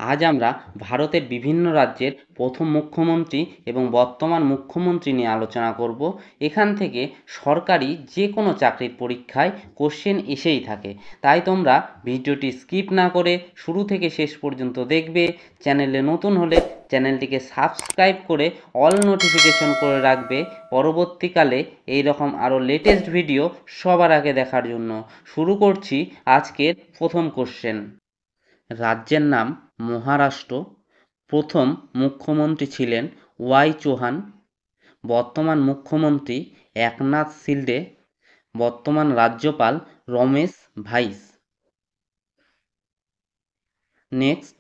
আজ আমরা ভারতের বিভিন্ন রাজ্যের প্রথম মুখ্যমন্ত্রী এবং বর্তমান মুখ্যমন্ত্রী নিয়ে আলোচনা করব। এখান থেকে সরকারি যে কোনো চাকরির পরীক্ষায় কোশ্চেন এসেই থাকে, তাই তোমরা ভিডিওটি স্কিপ না করে শুরু থেকে শেষ পর্যন্ত দেখবে। চ্যানেলে নতুন হলে চ্যানেলটিকে সাবস্ক্রাইব করে অল নোটিফিকেশন করে রাখবে পরবর্তীকালে এই রকম আরও লেটেস্ট ভিডিও সবার আগে দেখার জন্য। শুরু করছি আজকের প্রথম কোশ্চেন। রাজ্যের নাম মহারাষ্ট্র। প্রথম মুখ্যমন্ত্রী ছিলেন ওয়াই চৌহান। বর্তমান মুখ্যমন্ত্রী একনাথ শিন্ডে। বর্তমান রাজ্যপাল রমেশ ভাইস। নেক্সট,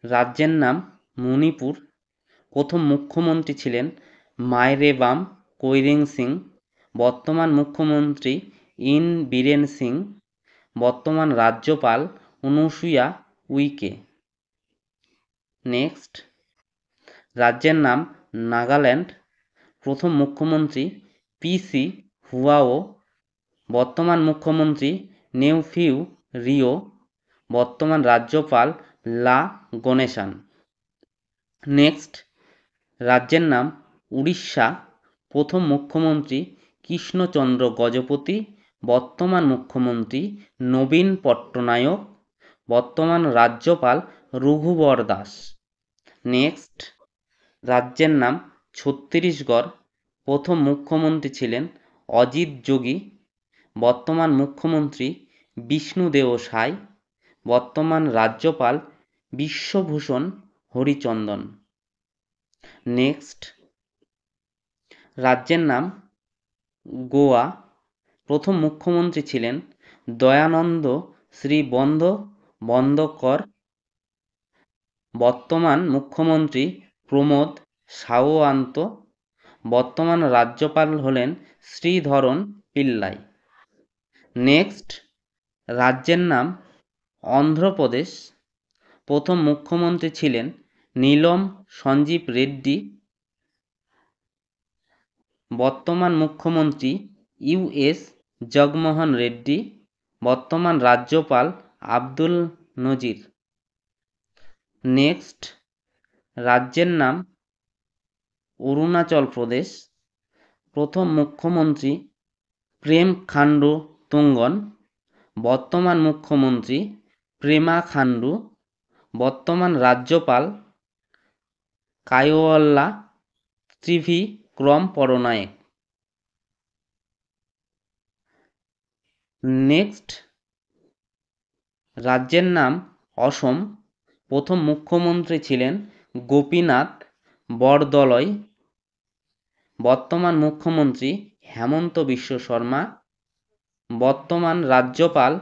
রাজ্যের নাম মণিপুর। প্রথম মুখ্যমন্ত্রী ছিলেন মাইরেবাম কৈরেং সিং। বর্তমান মুখ্যমন্ত্রী ইন বীরেন সিং। বর্তমান রাজ্যপাল অনুসুয়া উইকে। নেক্সট, রাজ্যের নাম নাগাল্যান্ড। প্রথম মুখ্যমন্ত্রী পিসি হুয়াও। বর্তমান মুখ্যমন্ত্রী নেউফিউ রিও। বর্তমান রাজ্যপাল লা গণেশান। নেক্সট, রাজ্যের নাম উড়িষ্যা। প্রথম মুখ্যমন্ত্রী কৃষ্ণচন্দ্র গজপতি। বর্তমান মুখ্যমন্ত্রী নবীন পট্টনায়ক। বর্তমান রাজ্যপাল রঘুবর দাস। নেক্সট, রাজ্যের নাম ছত্তিশগড়। প্রথম মুখ্যমন্ত্রী ছিলেন অজিত যোগী। বর্তমান মুখ্যমন্ত্রী বিষ্ণুদেও সাই। বর্তমান রাজ্যপাল বিশ্বভূষণ হরিচন্দন। নেক্সট, রাজ্যের নাম গোয়া। প্রথম মুখ্যমন্ত্রী ছিলেন দয়ানন্দ শ্রীবন্ধ বন্দকর। বর্তমান মুখ্যমন্ত্রী প্রমোদ সাওয়ান্ত। বর্তমান রাজ্যপাল হলেন শ্রীধরন পিল্লাই। নেক্সট, রাজ্যের নাম অন্ধ্রপ্রদেশ। প্রথম মুখ্যমন্ত্রী ছিলেন নীলম সঞ্জীব রেড্ডি। বর্তমান মুখ্যমন্ত্রী ইউএস জগমোহন রেড্ডি। বর্তমান রাজ্যপাল আব্দুল নজির। নেক্সট, রাজ্যের নাম অরুণাচল প্রদেশ। প্রথম মুখ্যমন্ত্রী প্রেম খান্ডু তুঙ্গন। বর্তমান মুখ্যমন্ত্রী প্রেমা খান্ডু। বর্তমান রাজ্যপাল কায়োয়াল্লা ত্রিভিক্রম পরনায়েক। নেক্সট, রাজ্যের নাম অসম। প্রথম মুখ্যমন্ত্রী ছিলেন গোপীনাথ বরদলৈ। বর্তমান মুখ্যমন্ত্রী হেমন্ত বিশ্ব শর্মা। বর্তমান রাজ্যপাল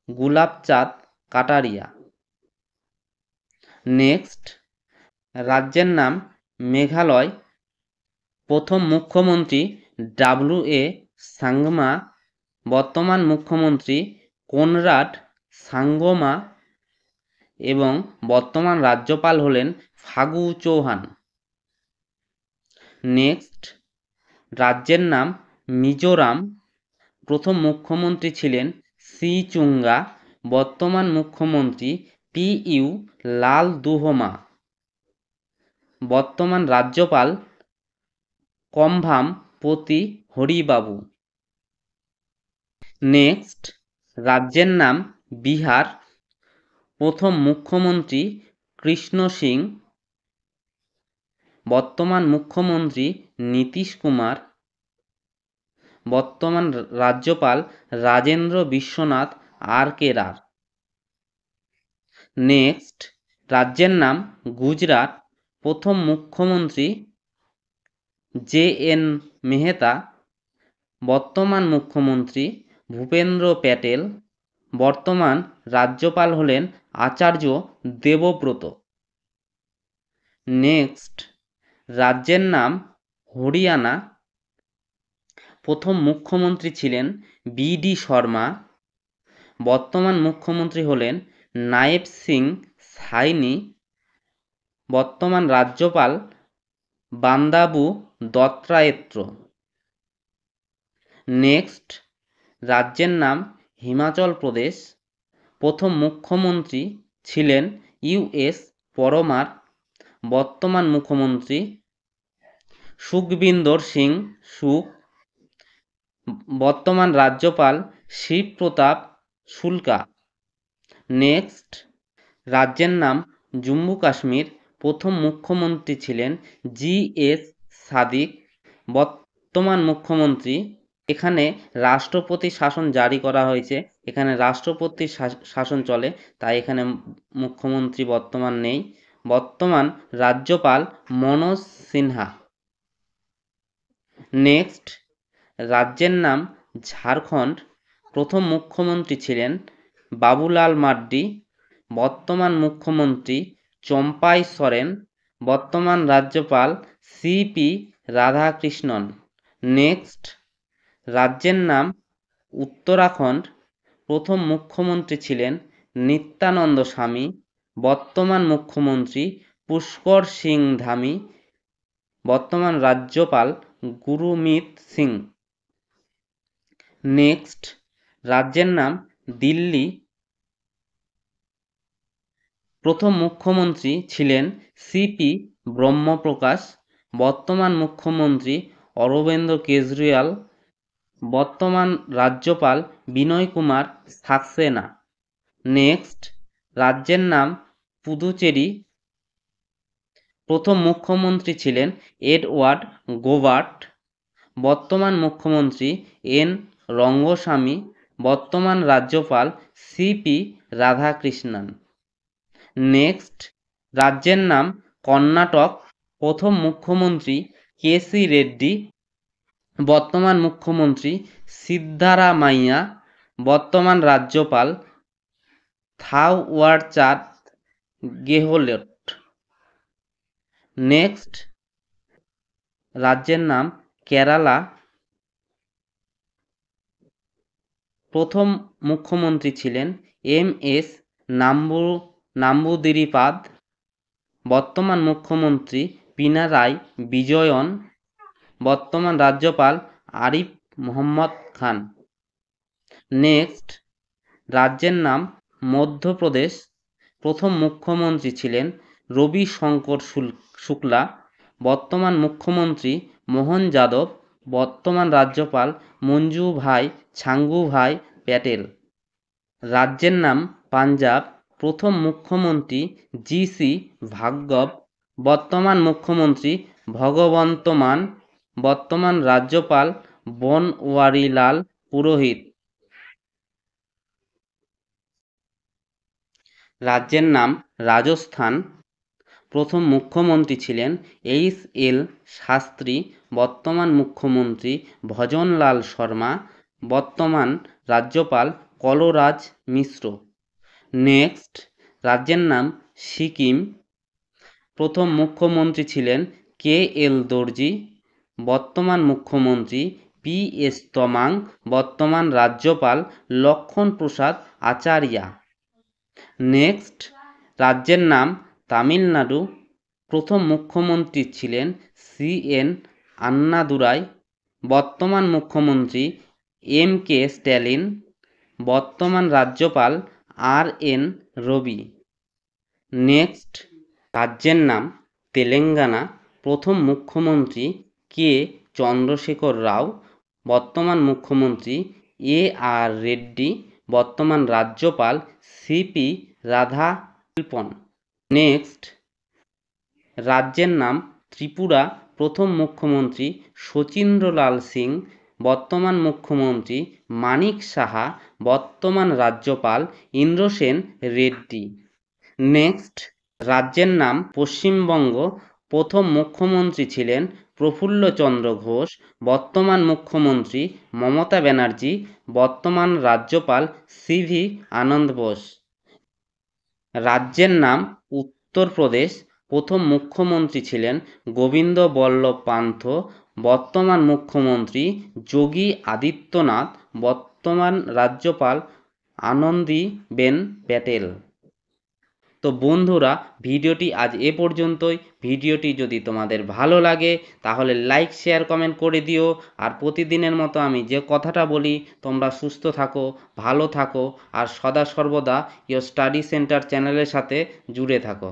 গুলাবচাঁদ কাটারিয়া। নেক্সট, রাজ্যের নাম মেঘালয়। প্রথম মুখ্যমন্ত্রী ডাব্লিউ.এ. সাংমা। বর্তমান মুখ্যমন্ত্রী কনরাড সাঙ্গমা এবং বর্তমান রাজ্যপাল হলেন ফাগু চৌহান। নেক্সট, রাজ্যের নাম মিজোরাম। প্রথম মুখ্যমন্ত্রী ছিলেন সি চুঙ্গা। বর্তমান মুখ্যমন্ত্রী পি.ইউ. লালদুহমা। বর্তমান রাজ্যপাল কমভাম পতি হরিবাবু। নেক্সট, রাজ্যের নাম বিহার। প্রথম মুখ্যমন্ত্রী কৃষ্ণ সিং। বর্তমান মুখ্যমন্ত্রী নীতিশ কুমার। বর্তমান রাজ্যপাল রাজেন্দ্র বিশ্বনাথ আরকেরার। নেক্সট, রাজ্যের নাম গুজরাট। প্রথম মুখ্যমন্ত্রী জে.এন. মেহতা। বর্তমান মুখ্যমন্ত্রী ভূপেন্দ্র প্যাটেল। বর্তমান রাজ্যপাল হলেন আচার্য দেবব্রত। নেক্সট, রাজ্যের নাম হরিয়ানা। প্রথম মুখ্যমন্ত্রী ছিলেন বি.ডি. শর্মা। বর্তমান মুখ্যমন্ত্রী হলেন নায়েব সিং সাইনি। বর্তমান রাজ্যপাল বান্দাবু দত্তাত্রেয়। নেক্সট, রাজ্যের নাম হিমাচল প্রদেশ। প্রথম মুখ্যমন্ত্রী ছিলেন ইউ.এস. পরমার। বর্তমান মুখ্যমন্ত্রী সুখবিন্দর সিং সুখ। বর্তমান রাজ্যপাল শিবপ্রতাপ শুক্লা। নেক্সট, রাজ্যের নাম জম্মু কাশ্মীর। প্রথম মুখ্যমন্ত্রী ছিলেন জি.এস. সাদিক। বর্তমান মুখ্যমন্ত্রী, এখানে রাষ্ট্রপতি শাসন জারি করা হয়েছে, এখানে রাষ্ট্রপতির শাসন চলে, তাই এখানে মুখ্যমন্ত্রী বর্তমান নেই। বর্তমান রাজ্যপাল মনোজ সিনহা। নেক্সট, রাজ্যের নাম ঝাড়খণ্ড। প্রথম মুখ্যমন্ত্রী ছিলেন বাবুলাল মার্ডি। বর্তমান মুখ্যমন্ত্রী চম্পাই সরেন। বর্তমান রাজ্যপাল সি.পি. রাধাকৃষ্ণন। নেক্সট, রাজ্যের নাম উত্তরাখণ্ড। প্রথম মুখ্যমন্ত্রী ছিলেন নিত্যানন্দ স্বামী। বর্তমান মুখ্যমন্ত্রী পুষ্কর সিং ধামি। বর্তমান রাজ্যপাল গুরমিত সিং। নেক্সট, রাজ্যের নাম দিল্লি। প্রথম মুখ্যমন্ত্রী ছিলেন সি.পি. ব্রহ্মপ্রকাশ। বর্তমান মুখ্যমন্ত্রী অরবিন্দ কেজরিওয়াল। বর্তমান রাজ্যপাল বিনয় কুমার সাক্সেনা। নেক্সট, রাজ্যের নাম পুদুচেরি। প্রথম মুখ্যমন্ত্রী ছিলেন এডওয়ার্ড গোবার্ট। বর্তমান মুখ্যমন্ত্রী এন রঙ্গস্বামী। বর্তমান রাজ্যপাল সি.পি. রাধাকৃষ্ণন। নেক্সট, রাজ্যের নাম কর্ণাটক। প্রথম মুখ্যমন্ত্রী কে.সি. রেড্ডি। বর্তমান মুখ্যমন্ত্রী সিদ্ধারামাইয়া। বর্তমান রাজ্যপাল থাওয়ারচাঁদ গেহলোট। নেক্সট, রাজ্যের নাম কেরালা। প্রথম মুখ্যমন্ত্রী ছিলেন এম.এস. নাম্বুদিরিপাদ। বর্তমান মুখ্যমন্ত্রী পিনারাই বিজয়ন। বর্তমান রাজ্যপাল আরিফ মোহাম্মদ খান। নেক্সট, রাজ্যের নাম মধ্যপ্রদেশ। প্রথম মুখ্যমন্ত্রী ছিলেন রবি শঙ্কর শুক্লা। বর্তমান মুখ্যমন্ত্রী মোহন যাদব। বর্তমান রাজ্যপাল মঞ্জু ভাই ছাঙ্গু ভাই প্যাটেল। রাজ্যের নাম পাঞ্জাব। প্রথম মুখ্যমন্ত্রী জি.সি. ভার্গব। বর্তমান মুখ্যমন্ত্রী ভগবন্ত মান। বর্তমান রাজ্যপাল বনওয়ারিলাল পুরোহিত। রাজ্যের নাম রাজস্থান। প্রথম মুখ্যমন্ত্রী ছিলেন এইচ.এল. শাস্ত্রী। বর্তমান মুখ্যমন্ত্রী ভজনলাল শর্মা। বর্তমান রাজ্যপাল কলরাজ মিশ্র। নেক্সট, রাজ্যের নাম সিকিম। প্রথম মুখ্যমন্ত্রী ছিলেন কে.এল. দর্জি। বর্তমান মুখ্যমন্ত্রী পি.এস. তমাং। বর্তমান রাজ্যপাল লক্ষণ প্রসাদ আচারিয়া। নেক্সট, রাজ্যের নাম তামিলনাড়ু। প্রথম মুখ্যমন্ত্রী ছিলেন সি.এন. আন্নাদুরাই। বর্তমান মুখ্যমন্ত্রী এম.কে. স্ট্যালিন। বর্তমান রাজ্যপাল আর.এন. রবি। নেক্সট, রাজ্যের নাম তেলেঙ্গানা। প্রথম মুখ্যমন্ত্রী কে. চন্দ্রশেখর রাও। বর্তমান মুখ্যমন্ত্রী এ.আর. রেড্ডি। বর্তমান রাজ্যপাল সি.পি. রাধাকৃষ্ণন। নেক্সট, রাজ্যের নাম ত্রিপুরা। প্রথম মুখ্যমন্ত্রী শচীন্দ্রলাল সিং। বর্তমান মুখ্যমন্ত্রী মানিক সাহা। বর্তমান রাজ্যপাল ইন্দ্রসেন রেড্ডি। নেক্সট, রাজ্যের নাম পশ্চিমবঙ্গ। প্রথম মুখ্যমন্ত্রী ছিলেন প্রফুল্লচন্দ্র ঘোষ। বর্তমান মুখ্যমন্ত্রী মমতা ব্যানার্জি। বর্তমান রাজ্যপাল সি.ভি. আনন্দ বোস। রাজ্যের নাম উত্তরপ্রদেশ। প্রথম মুখ্যমন্ত্রী ছিলেন গোবিন্দ বল্লভ পান্থ। বর্তমান মুখ্যমন্ত্রী যোগী আদিত্যনাথ। বর্তমান রাজ্যপাল আনন্দীবেন প্যাটেল। তো তো বন্ধুরা, ভিডিওটি আজ এ পর্যন্তই। ভিডিওটি যদি তোমাদের ভালো লাগে তাহলে লাইক, শেয়ার, কমেন্ট করে দিও। আর প্রতিদিনের মতো আমি যে কথাটা বলি, তোমরা সুস্থ থাকো, ভালো থাকো আর সদা সর্বদা ইয়োর স্টাডি সেন্টার চ্যানেলের সাথে জুড়ে থাকো।